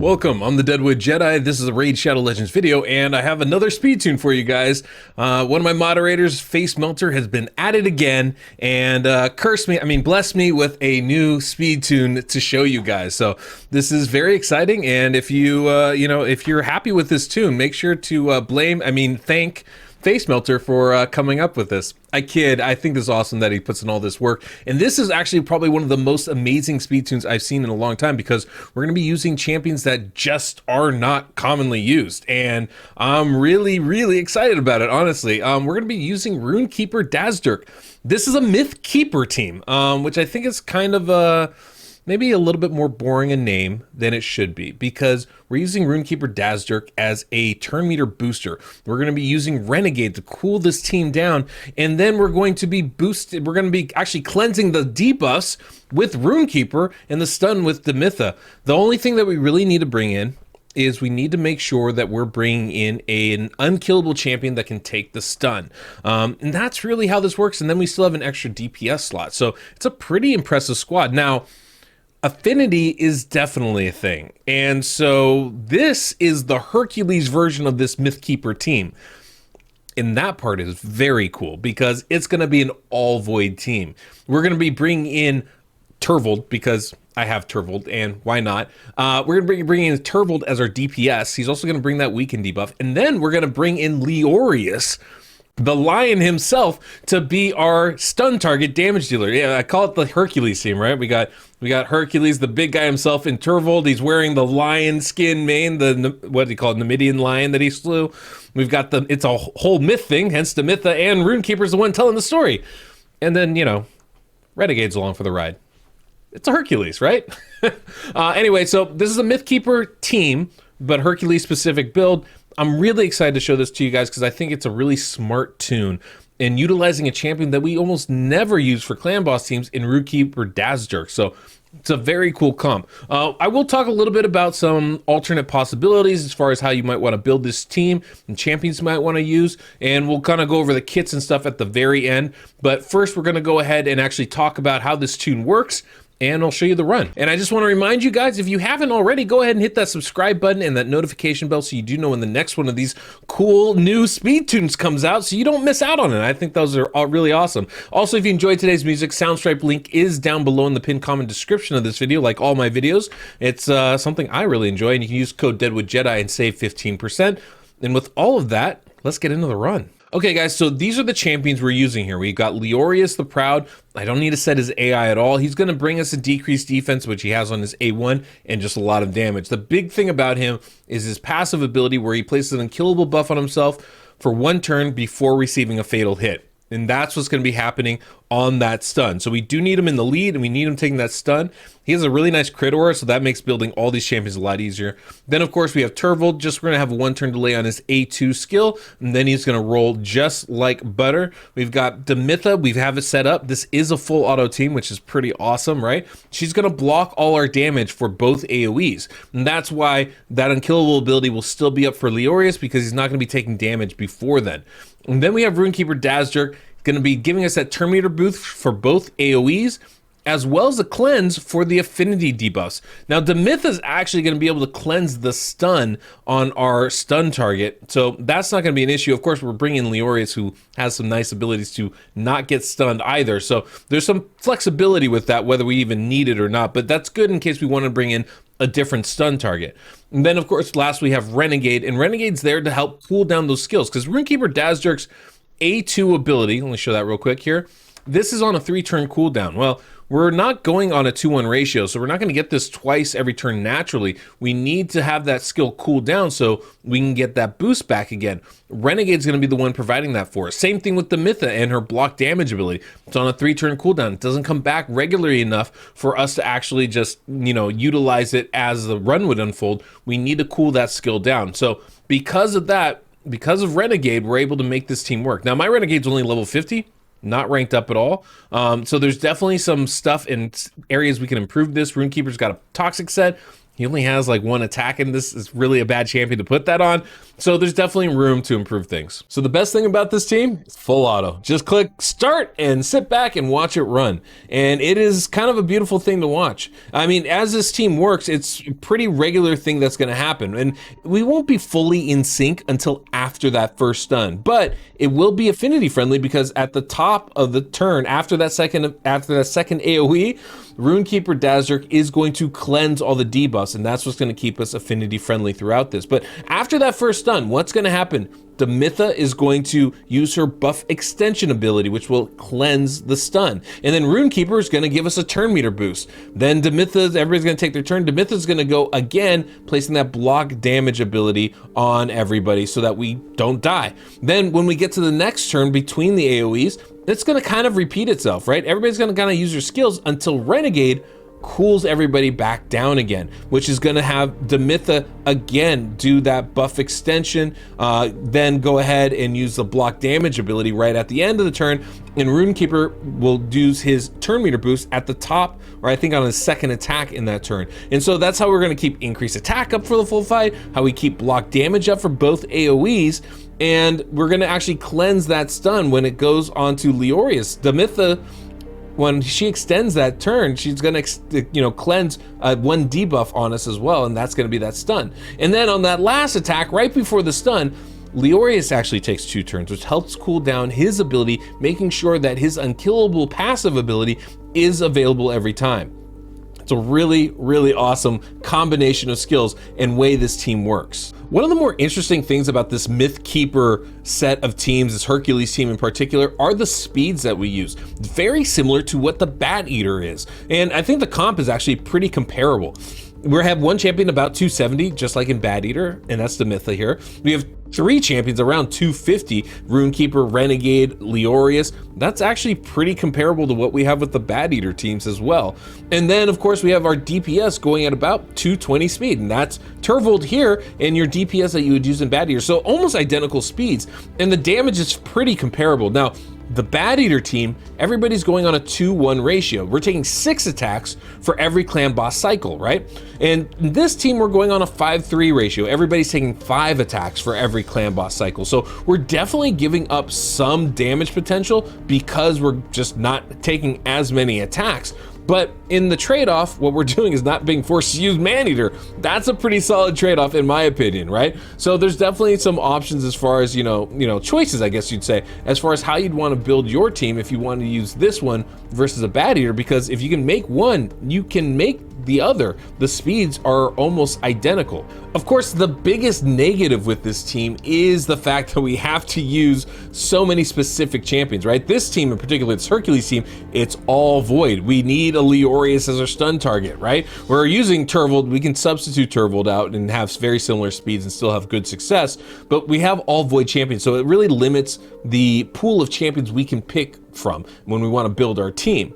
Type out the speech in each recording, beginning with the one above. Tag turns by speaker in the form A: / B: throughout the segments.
A: Welcome, I'm the Deadwood Jedi. This is a Raid Shadow Legends video, and I have another speed tune for you guys. One of my moderators, Facemelter, has been at it again, and bless me with a new speed tune to show you guys. So this is very exciting, and if you, if you're happy with this tune, make sure to thank Facemelter for coming up with this. I kid, I think this is awesome that he puts in all this work. And this is actually probably one of the most amazing speed tunes I've seen in a long time, because we're going to be using champions that just are not commonly used. And I'm really, really excited about it, honestly. We're going to be using Runekeeper Dazdurk. This is a Myth Keeper team, which I think is kind of maybe a little bit more boring a name than it should be, because we're using Runekeeper Dazdurk as a turn meter booster. We're going to be using Renegade to cool this team down, and then we're going to be actually cleansing the debuffs with Runekeeper and the stun with Demytha. The only thing that we really need to bring in is we need to make sure that we're bringing in an unkillable champion that can take the stun. And that's really how this works, and then we still have an extra DPS slot. So it's a pretty impressive squad. Now, affinity is definitely a thing. And so this is the Hercules version of this Mythkeeper team. And that part is very cool, because it's going to be an all void team. We're going to be bringing in Turvold, because I have Turvold, and why not? We're going to be bringing in Turvold as our DPS. He's also going to bring that weaken debuff. And then we're going to bring in Leorius, the lion himself, to be our stun target damage dealer. Yeah, I call it the Hercules team, right? We got Hercules, the big guy himself, in Turvold. He's wearing the lion skin mane, what do you call it, Numidian lion that he slew. We've got it's a whole myth thing, hence Demytha, and Runekeeper's the one telling the story. And then, Renegade's along for the ride. It's a Hercules, right? Anyway, so this is a Mythkeeper team, but Hercules specific build. I'm really excited to show this to you guys, because I think it's a really smart tune and utilizing a champion that we almost never use for clan boss teams in Runekeeper Dazdurk. So it's a very cool comp. I will talk a little bit about some alternate possibilities as far as how you might want to build this team and champions you might want to use, and we'll kind of go over the kits and stuff at the very end. But first, we're going to go ahead and actually talk about how this tune works, and I'll show you the run. And I just want to remind you guys, if you haven't already, go ahead and hit that subscribe button and that notification bell so you do know when the next one of these cool new speed tunes comes out, so you don't miss out on it. I think those are all really awesome. Also, if you enjoyed today's music, Soundstripe link is down below in the pinned comment description of this video, like all my videos. It's something I really enjoy, and you can use code DeadwoodJedi and save 15%. And with all of that, let's get into the run. Okay guys, so these are the champions we're using here. We've got Leorius the Proud. I don't need to set his AI at all. He's going to bring us a decreased defense, which he has on his A1, and just a lot of damage. The big thing about him is his passive ability, where he places an unkillable buff on himself for 1 turn before receiving a fatal hit. And that's what's going to be happening on that stun. So we do need him in the lead, and we need him taking that stun. He has a really nice crit aura, so that makes building all these champions a lot easier. Then, of course, we have Turvold. We're going to have a 1-turn delay on his A2 skill, and then he's going to roll just like butter. We've got Demytha. We have it set up. This is a full auto team, which is pretty awesome, right? She's going to block all our damage for both AoEs, and that's why that unkillable ability will still be up for Leorius, because he's not going to be taking damage before then. And then we have Runekeeper Dazdurk, going to be giving us that turn meter boost for both AoEs, as well as a cleanse for the affinity debuffs. Now, Demytha is actually going to be able to cleanse the stun on our stun target, so that's not going to be an issue. Of course, we're bringing Leorius, who has some nice abilities to not get stunned either, so there's some flexibility with that, whether we even need it or not, but that's good in case we want to bring in a different stun target. And then, of course, last we have Renegade, and Renegade's there to help cool down those skills, because Runekeeper Dazdurk's A2 ability, let me show that real quick here, this is on a 3-turn cooldown. Well, we're not going on a 2-1 ratio, so we're not going to get this twice every turn naturally. We need to have that skill cool down so we can get that boost back again. Renegade's going to be the one providing that for us. Same thing with Demytha and her block damage ability. It's on a 3-turn cooldown. It doesn't come back regularly enough for us to actually just, utilize it as the run would unfold. We need to cool that skill down. So because of that, because of Renegade, we're able to make this team work. Now, my Renegade's only level 50. Not ranked up at all. So there's definitely some stuff in areas we can improve this. Runekeeper's got a toxic set. He only has like 1 attack, and this is really a bad champion to put that on. So there's definitely room to improve things. So the best thing about this team is full auto. Just click start and sit back and watch it run. And it is kind of a beautiful thing to watch. I mean, as this team works, it's a pretty regular thing that's going to happen. And we won't be fully in sync until after that first stun, but it will be affinity friendly because at the top of the turn, after that second AoE, Runekeeper Dazdurk is going to cleanse all the debuffs, and that's what's going to keep us affinity friendly throughout this. But after that first stun, what's going to happen? Demytha is going to use her buff extension ability, which will cleanse the stun. And then Runekeeper is going to give us a turn meter boost. Then Demytha, everybody's going to take their turn. Demytha is going to go again, placing that block damage ability on everybody so that we don't die. Then when we get to the next turn between the AoEs, it's going to kind of repeat itself, right? Everybody's going to kind of use their skills until Renegade cools everybody back down again, which is going to have Demytha again do that buff extension, then go ahead and use the block damage ability right at the end of the turn, and Runekeeper will use his turn meter boost at the top, or I think on his second attack in that turn. And so that's how we're going to keep increased attack up for the full fight, how we keep block damage up for both AoEs, and we're going to actually cleanse that stun when it goes onto Leorius. Demytha, when she extends that turn, she's gonna, cleanse one debuff on us as well, and that's gonna be that stun. And then on that last attack, right before the stun, Leorius actually takes 2 turns, which helps cool down his ability, making sure that his unkillable passive ability is available every time. It's a really, really awesome combination of skills and way this team works. One of the more interesting things about this Mythkeeper set of teams, this Hercules team in particular, are the speeds that we use. Very similar to what the Bat Eater is. And I think the comp is actually pretty comparable. We have one champion about 270, just like in Bat Eater, and that's Demytha here. We have 3 champions around 250, Runekeeper, Renegade, Leorius. That's actually pretty comparable to what we have with the Bat Eater teams as well. And then of course we have our DPS going at about 220 speed, and that's Turvold here and your DPS that you would use in Bat Eater. So almost identical speeds, and the damage is pretty comparable. Now, the Bat Eater team, everybody's going on a 2-1 ratio. We're taking 6 attacks for every clan boss cycle, right? And this team, we're going on a 5-3 ratio. Everybody's taking 5 attacks for every clan boss cycle. So we're definitely giving up some damage potential because we're just not taking as many attacks. But in the trade-off, what we're doing is not being forced to use Maneater. That's a pretty solid trade-off in my opinion, right? So there's definitely some options as far as, choices, I guess you'd say, as far as how you'd want to build your team if you want to use this one versus a Bat Eater, because if you can make one, you can make the other. The speeds are almost identical. Of course, the biggest negative with this team is the fact that we have to use so many specific champions, right? This team in particular, this Hercules team, it's all void. We need a Leorius as our stun target, right? We're using Turvold, we can substitute Turvold out and have very similar speeds and still have good success, but we have all void champions, so it really limits the pool of champions we can pick from when we want to build our team.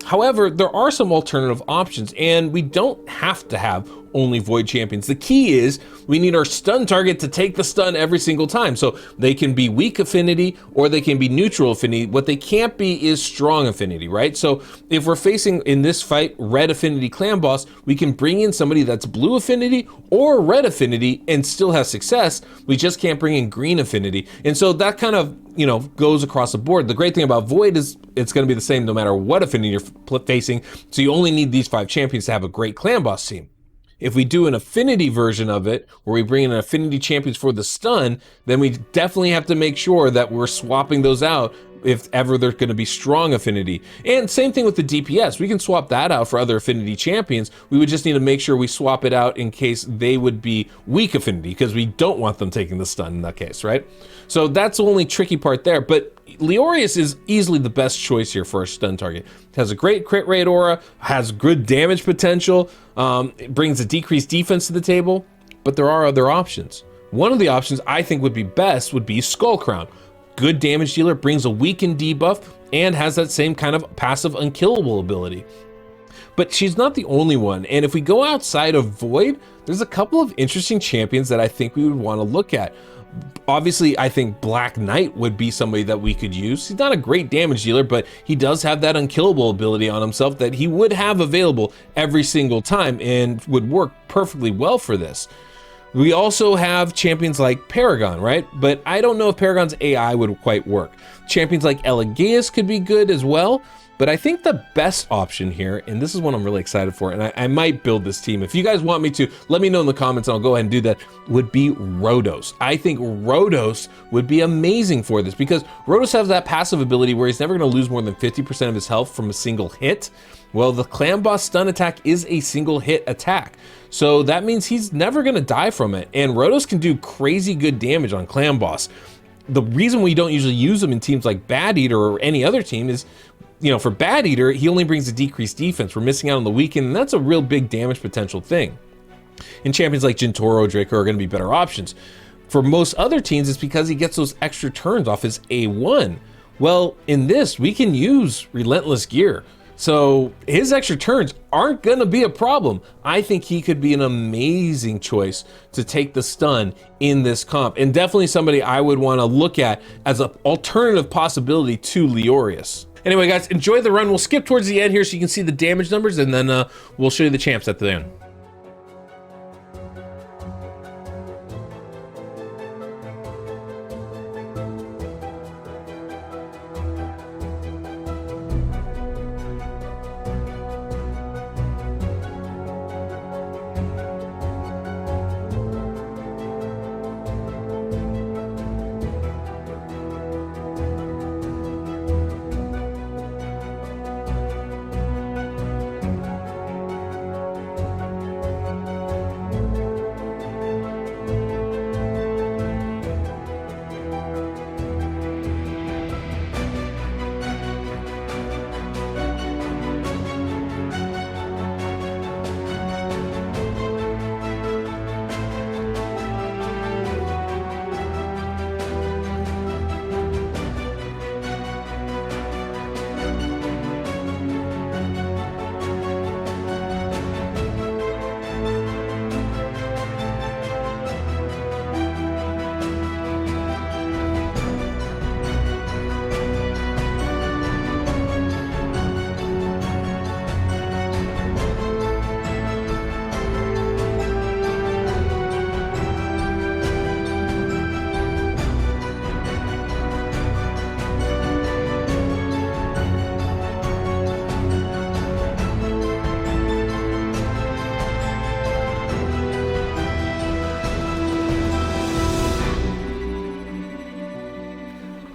A: However, there are some alternative options, and we don't have to have only void champions. The key is we need our stun target to take the stun every single time. So they can be weak affinity or they can be neutral affinity. What they can't be is strong affinity, right? So if we're facing in this fight red affinity clan boss, we can bring in somebody that's blue affinity or red affinity and still have success. We just can't bring in green affinity. And so that kind of goes across the board. The great thing about void is it's going to be the same no matter what affinity you're facing. So you only need these 5 champions to have a great clan boss team. If we do an affinity version of it, where we bring in affinity champions for the stun, then we definitely have to make sure that we're swapping those out if ever they're going to be strong affinity. And same thing with the DPS. We can swap that out for other affinity champions. We would just need to make sure we swap it out in case they would be weak affinity, because we don't want them taking the stun in that case, right? So that's the only tricky part there. But Leorius is easily the best choice here for our stun target. It has a great crit rate aura, has good damage potential, it brings a decreased defense to the table, but there are other options. One of the options I think would be best would be Skull Crown. Good damage dealer, brings a weakened debuff, and has that same kind of passive unkillable ability. But she's not the only one, and if we go outside of Void, there's a couple of interesting champions that I think we would want to look at. Obviously, I think Black Knight would be somebody that we could use. He's not a great damage dealer, but he does have that unkillable ability on himself that he would have available every single time and would work perfectly well for this. We also have champions like Paragon, right? But I don't know if Paragon's AI would quite work. Champions like Elegias could be good as well, but I think the best option here, and this is one I'm really excited for, and I might build this team. If you guys want me to, let me know in the comments and I'll go ahead and do that, would be Rhodos. I think Rhodos would be amazing for this because Rhodos has that passive ability where he's never gonna lose more than 50% of his health from a single hit. Well, the Clan Boss stun attack is a single hit attack. So that means he's never gonna die from it. And Rhodos can do crazy good damage on Clan Boss. The reason we don't usually use him in teams like Bad Eater or any other team is, you know, for Bad Eater, he only brings a decreased defense. We're missing out on the weekend, and that's a real big damage potential thing. And champions like Jintoro, Draco are gonna be better options. For most other teams, it's because he gets those extra turns off his A1. Well, in this, we can use Relentless Gear. So his extra turns aren't gonna be a problem. I think he could be an amazing choice to take the stun in this comp, and definitely somebody I would wanna look at as an alternative possibility to Leorius. Anyway, guys, enjoy the run. We'll skip towards the end here so you can see the damage numbers, and then we'll show you the champs at the end.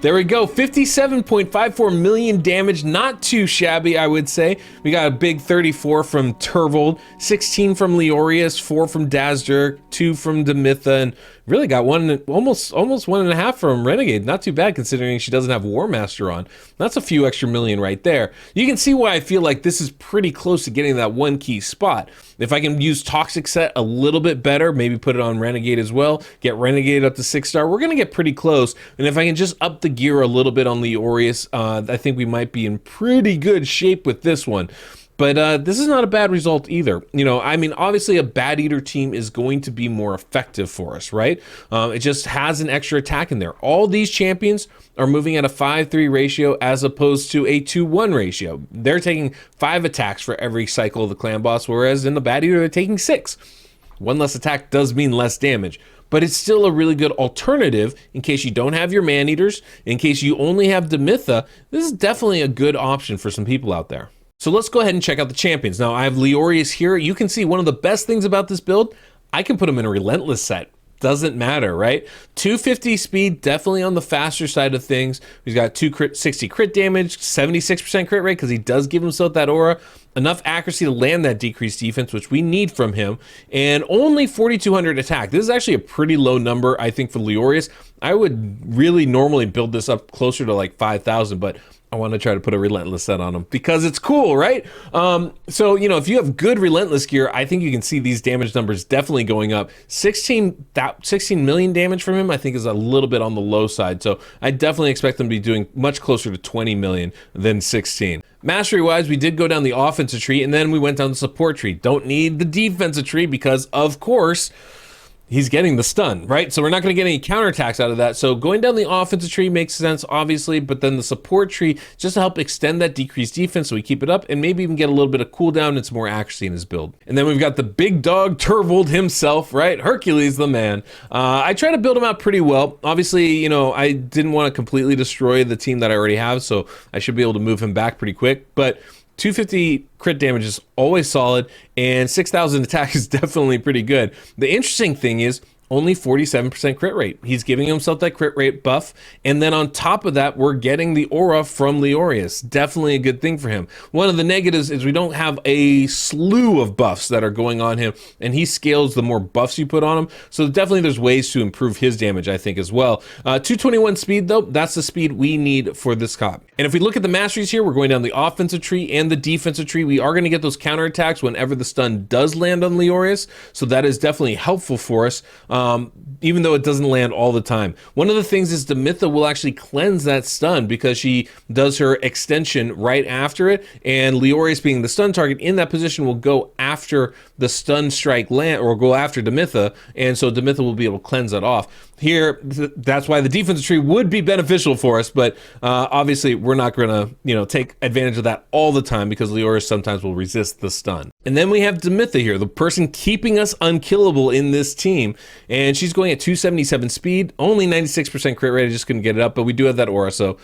A: There we go, 57.54 million damage, not too shabby, I would say. We got a big 34 from Turvold, 16 from Leorius, 4 from Dazdurk, 2 from Demytha, and really got one, almost 1.5 from Renegade. Not too bad considering she doesn't have War Master on. That's a few extra million right there. You can see why I feel like this is pretty close to getting that one key spot. If I can use Toxic Set a little bit better, maybe put it on Renegade as well, get Renegade up to 6-star, we're gonna get pretty close. And if I can just up the gear a little bit on Leorius, I think we might be in pretty good shape with this one. But this is not a bad result either. You know, I mean, obviously a Bad Eater team is going to be more effective for us, right? It just has an extra attack in there. All these champions are moving at a 5-3 ratio as opposed to a 2-1 ratio. They're taking 5 attacks for every cycle of the clan boss, whereas in the Bad Eater, they're taking 6. One less attack does mean less damage, but it's still a really good alternative in case you don't have your man-eaters, in case you only have Demytha. This is definitely a good option for some people out there. So let's go ahead and check out the champions. Now I have Leorius here. You can see one of the best things about this build, I can put him in a Relentless set. Doesn't matter, right? 250 speed, definitely on the faster side of things. He's got 260 crit damage, 76% crit rate because he does give himself that aura. Enough accuracy to land that decreased defense, which we need from him, and only 4,200 attack. This is actually a pretty low number, I think, for Leorius. I would really normally build this up closer to like 5,000, but I want to try to put a Relentless set on him because it's cool, right? So, you know, if you have good Relentless gear, I think you can see these damage numbers definitely going up. 16 million damage from him, I think, is a little bit on the low side. So I definitely expect them to be doing much closer to 20 million than 16. Mastery-wise, we did go down the offensive tree, and then we went down the support tree. Don't need the defensive tree because, of course, he's getting the stun, right? So we're not going to get any counterattacks out of that. So going down the offensive tree makes sense, obviously, but then the support tree just to help extend that decreased defense so we keep it up and maybe even get a little bit of cooldown and some more accuracy in his build. And then we've got the big dog Turvold himself, right? Hercules the man. I try to build him out pretty well. Obviously, you know, I didn't want to completely destroy the team that I already have, so I should be able to move him back pretty quick, but 250 crit damage is always solid, and 6,000 attack is definitely pretty good. The interesting thing is only 47% crit rate. He's giving himself that crit rate buff, and then on top of that, we're getting the aura from Leorius. Definitely a good thing for him. One of the negatives is we don't have a slew of buffs that are going on him, and he scales the more buffs you put on him, so definitely there's ways to improve his damage, I think, as well. 221 speed, though, that's the speed we need for this cop. And if we look at the masteries here, we're going down the offensive tree and the defensive tree. We are going to get those counterattacks whenever the stun does land on Leorius, so that is definitely helpful for us. Even though it doesn't land all the time. One of the things is Demytha will actually cleanse that stun because she does her extension right after it, and Leorius being the stun target in that position will go after the stun strike land, or go after Demytha, and so Demytha will be able to cleanse that off. Here, that's why the defensive tree would be beneficial for us, but obviously we're not gonna, you know, take advantage of that all the time because Leorius sometimes will resist the stun. And then we have Demytha here, the person keeping us unkillable in this team, and she's going at 277 speed, only 96% crit rate. I just couldn't get it up, but we do have that aura, so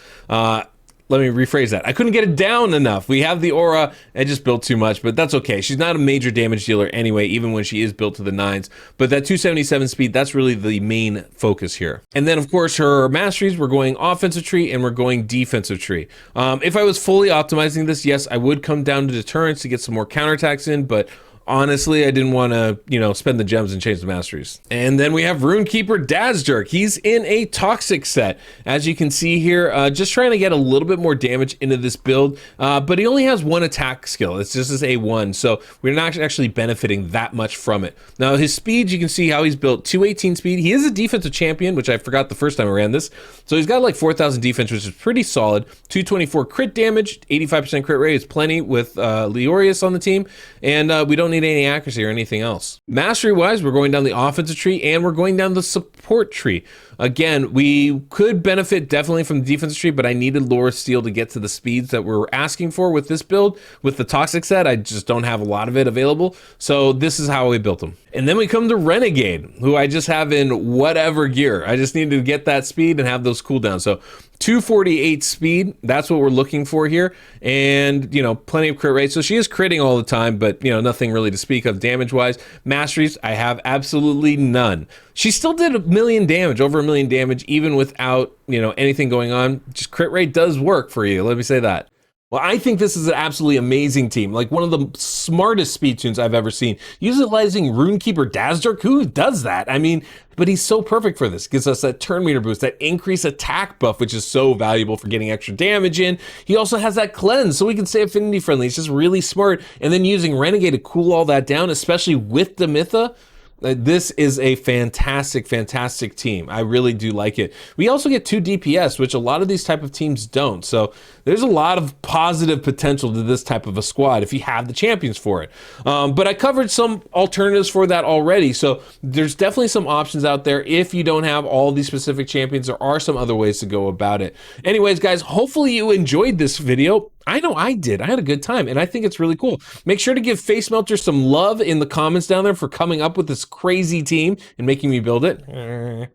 A: let me rephrase that. I couldn't get it down enough. We have the aura, I just built too much, but that's okay. She's not a major damage dealer anyway, even when she is built to the 9s. But that 277 speed, that's really the main focus here. And then, of course, her masteries, we're going offensive tree and we're going defensive tree. If I was fully optimizing this, yes, I would come down to deterrence to get some more counterattacks in, but honestly, I didn't want to, you know, spend the gems and change the masteries. And then we have Runekeeper Dazdurk. He's in a toxic set. As you can see here, just trying to get a little bit more damage into this build, but he only has one attack skill. It's just his A1, so we're not actually benefiting that much from it. Now, his speed, you can see how he's built 218 speed. He is a defensive champion, which I forgot the first time I ran this. So he's got like 4,000 defense, which is pretty solid. 224 crit damage, 85% crit rate is plenty with Leorius on the team, and we don't need any accuracy or anything else. Mastery wise, we're going down the offensive tree and we're going down the support tree. Again, we could benefit definitely from the defensive tree, but I needed Lore Steel to get to the speeds that we're asking for with this build. With the toxic set, I just don't have a lot of it available, so this is how we built them. And then we come to Renegade, who I just have in whatever gear. I just needed to get that speed and have those cooldowns. So 248 speed, that's what we're looking for here, and you know, plenty of crit rate. So she is critting all the time, but you know, nothing really to speak of damage wise. Masteries, I have absolutely none. She still did 1 million damage, over 1 million damage, even without, you know, anything going on. Just crit rate does work for you, let me say that. Well, I think this is an absolutely amazing team. Like one of the smartest speed tunes I've ever seen. Utilizing Runekeeper Dazdurk, who does that? I mean, but he's so perfect for this. Gives us that turn meter boost, that increased attack buff, which is so valuable for getting extra damage in. He also has that cleanse, so we can stay affinity friendly. It's just really smart. And then using Renegade to cool all that down, especially with Demytha. This is a fantastic, fantastic team. I really do like it. We also get 2 DPS, which a lot of these type of teams don't. So there's a lot of positive potential to this type of a squad if you have the champions for it. But I covered some alternatives for that already. So there's definitely some options out there. If you don't have all these specific champions, there are some other ways to go about it. Anyways, guys, hopefully you enjoyed this video. I know I did. I had a good time, and I think it's really cool. Make sure to give Facemelter some love in the comments down there for coming up with this crazy team and making me build it.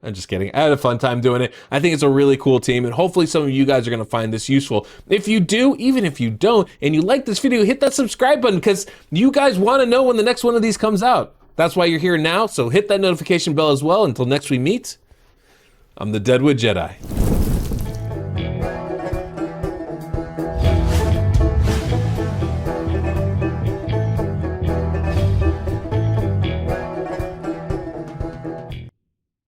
A: I'm just kidding. I had a fun time doing it. I think it's a really cool team, and hopefully some of you guys are going to find this useful. If you do, even if you don't, and you like this video, hit that subscribe button because you guys want to know when the next one of these comes out. That's why you're here now, so hit that notification bell as well. Until next we meet, I'm the Deadwood Jedi.